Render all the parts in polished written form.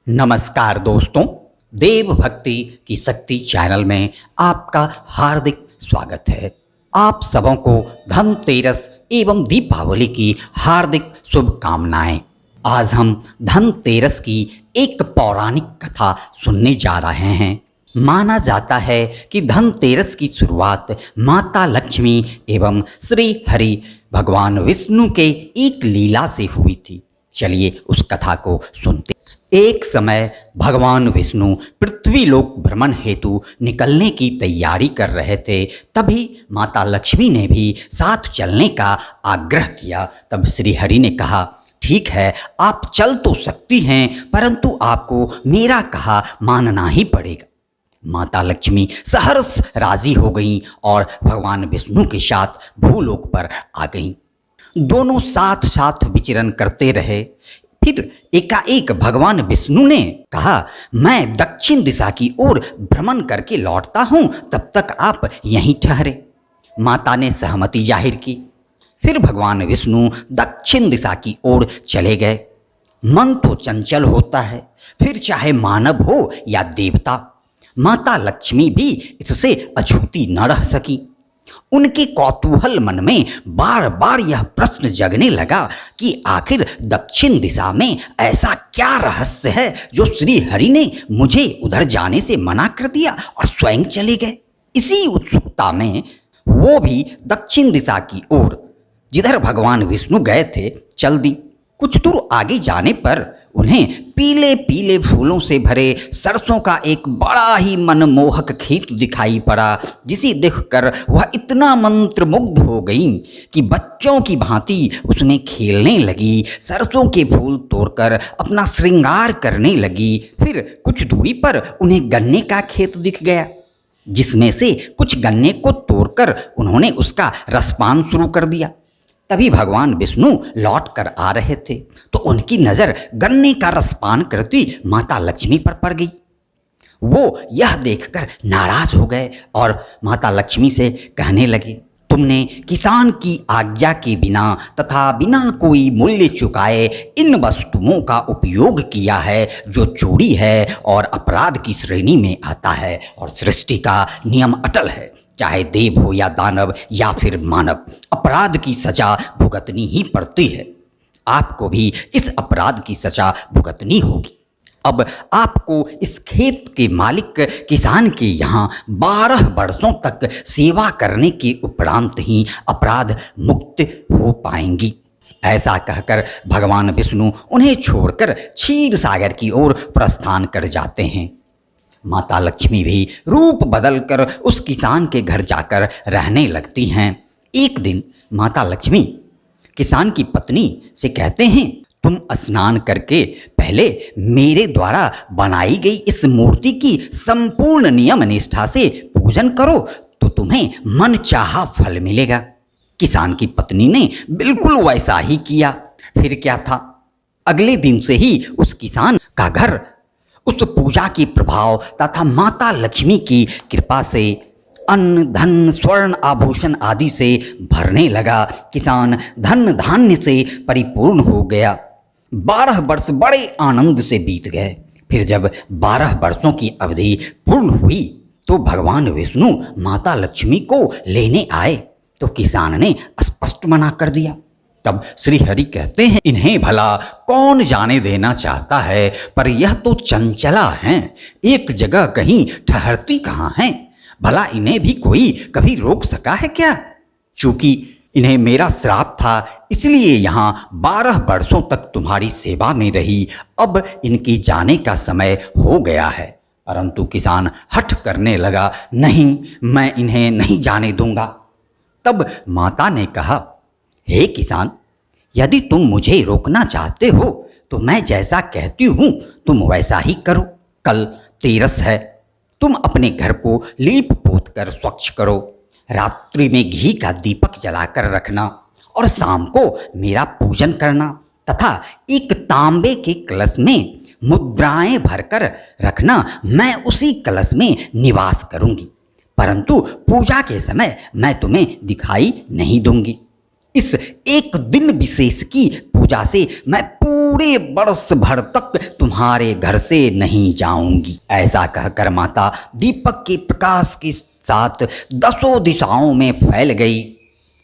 नमस्कार दोस्तों, देव भक्ति की शक्ति चैनल में आपका हार्दिक स्वागत है। आप सबों को धनतेरस एवं दीपावली की हार्दिक शुभकामनाएं। आज हम धनतेरस की एक पौराणिक कथा सुनने जा रहे हैं। माना जाता है कि धनतेरस की शुरुआत माता लक्ष्मी एवं श्री हरि भगवान विष्णु के एक लीला से हुई थी। चलिए उस कथा को सुनते। एक समय भगवान विष्णु पृथ्वी लोक भ्रमण हेतु निकलने की तैयारी कर रहे थे। तभी माता लक्ष्मी ने भी साथ चलने का आग्रह किया। तब श्री हरि ने कहा, ठीक है, आप चल तो सकती हैं, परंतु आपको मेरा कहा मानना ही पड़ेगा। माता लक्ष्मी सहर्ष राजी हो गईं और भगवान विष्णु के साथ भूलोक पर आ गईं। दोनों साथ साथ विचरण करते रहे। फिर एकाएक भगवान विष्णु ने कहा, मैं दक्षिण दिशा की ओर भ्रमण करके लौटता हूं, तब तक आप यहीं ठहरे। माता ने सहमति जाहिर की। फिर भगवान विष्णु दक्षिण दिशा की ओर चले गए। मन तो चंचल होता है, फिर चाहे मानव हो या देवता। माता लक्ष्मी भी इससे अछूती न रह सकी। उनके कौतूहल मन में बार बार यह प्रश्न जगने लगा कि आखिर दक्षिण दिशा में ऐसा क्या रहस्य है जो श्री हरि ने मुझे उधर जाने से मना कर दिया और स्वयं चले गए। इसी उत्सुकता में वो भी दक्षिण दिशा की ओर, जिधर भगवान विष्णु गए थे, चल दी। कुछ दूर आगे जाने पर उन्हें पीले पीले फूलों से भरे सरसों का एक बड़ा ही मनमोहक खेत दिखाई पड़ा, जिसे देखकर वह इतना मंत्रमुग्ध हो गई कि बच्चों की भांति उसमें खेलने लगी, सरसों के फूल तोड़कर अपना श्रृंगार करने लगी। फिर कुछ दूरी पर उन्हें गन्ने का खेत दिख गया, जिसमें से कुछ गन्ने को तोड़कर उन्होंने उसका रसपान शुरू कर दिया। तभी भगवान विष्णु लौट कर आ रहे थे तो उनकी नज़र गन्ने का रसपान करती माता लक्ष्मी पर पड़ गई। वो यह देखकर नाराज हो गए और माता लक्ष्मी से कहने लगे, तुमने किसान की आज्ञा के बिना तथा बिना कोई मूल्य चुकाए इन वस्तुओं का उपयोग किया है, जो चोरी है और अपराध की श्रेणी में आता है। और सृष्टि का नियम अटल है, चाहे देव हो या दानव या फिर मानव, अपराध की सजा भुगतनी ही पड़ती है। आपको भी इस अपराध की सजा भुगतनी होगी। अब आपको इस खेत के मालिक किसान के यहाँ 12 वर्षों तक सेवा करने के उपरांत ही अपराध मुक्त हो पाएंगी। ऐसा कहकर भगवान विष्णु उन्हें छोड़कर क्षीर सागर की ओर प्रस्थान कर जाते हैं। माता लक्ष्मी भी रूप बदलकर उस किसान के घर जाकर रहने लगती हैं। एक दिन माता लक्ष्मी किसान की पत्नी से कहते हैं, तुम स्नान करके पहले मेरे द्वारा बनाई गई इस मूर्ति की संपूर्ण नियम निष्ठा से पूजन करो तो तुम्हें मन चाहा फल मिलेगा। किसान की पत्नी ने बिल्कुल वैसा ही किया। फिर क्या था, अगले दिन से ही उस किसान का घर उस पूजा के प्रभाव तथा माता लक्ष्मी की कृपा से अन्न धन स्वर्ण आभूषण आदि से भरने लगा। किसान धन धान्य से परिपूर्ण हो गया। 12 वर्ष बड़े आनंद से बीत गए। फिर जब 12 वर्षों की अवधि पूर्ण हुई तो भगवान विष्णु माता लक्ष्मी को लेने आए तो किसान ने स्पष्ट मना कर दिया। तब श्री हरि कहते हैं, इन्हें भला कौन जाने देना चाहता है, पर यह तो चंचला हैं, एक जगह कहीं ठहरती कहाँ हैं। भला इन्हें भी कोई कभी रोक सका है क्या? चूंकि इन्हें मेरा श्राप था, इसलिए यहाँ 12 वर्षों तक तुम्हारी सेवा में रही। अब इनके जाने का समय हो गया है। परंतु किसान हठ करने लगा, नहीं, मैं इन्हें नहीं जाने दूंगा। तब माता ने कहा, हे किसान, यदि तुम मुझे रोकना चाहते हो तो मैं जैसा कहती हूँ तुम वैसा ही करो। कल तेरस है, तुम अपने घर को लीप पोत कर स्वच्छ करो। रात्रि में घी का दीपक जलाकर रखना और शाम को मेरा पूजन करना तथा एक तांबे के कलश में मुद्राएं भरकर रखना। मैं उसी कलश में निवास करूँगी, परंतु पूजा के समय मैं तुम्हें दिखाई नहीं दूंगी। इस एक दिन विशेष की पूजा से मैं पूरे वर्ष भर तक तुम्हारे घर से नहीं जाऊंगी। ऐसा कहकर माता दीपक के प्रकाश के साथ दसों दिशाओं में फैल गई।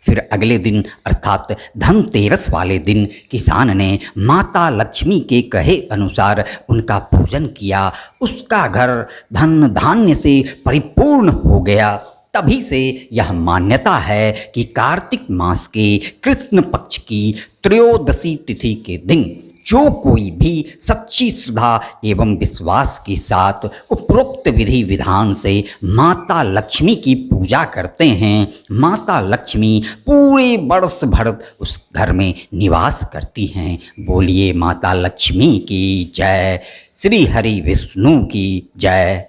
फिर अगले दिन अर्थात धनतेरस वाले दिन किसान ने माता लक्ष्मी के कहे अनुसार उनका पूजन किया। उसका घर धन धान्य से परिपूर्ण हो गया। तभी से यह मान्यता है कि कार्तिक मास के कृष्ण पक्ष की त्रयोदशी तिथि के दिन जो कोई भी सच्ची श्रद्धा एवं विश्वास के साथ उपरोक्त विधि विधान से माता लक्ष्मी की पूजा करते हैं, माता लक्ष्मी पूरे वर्ष भर उस घर में निवास करती हैं। बोलिए माता लक्ष्मी की जय, श्री हरि विष्णु की जय।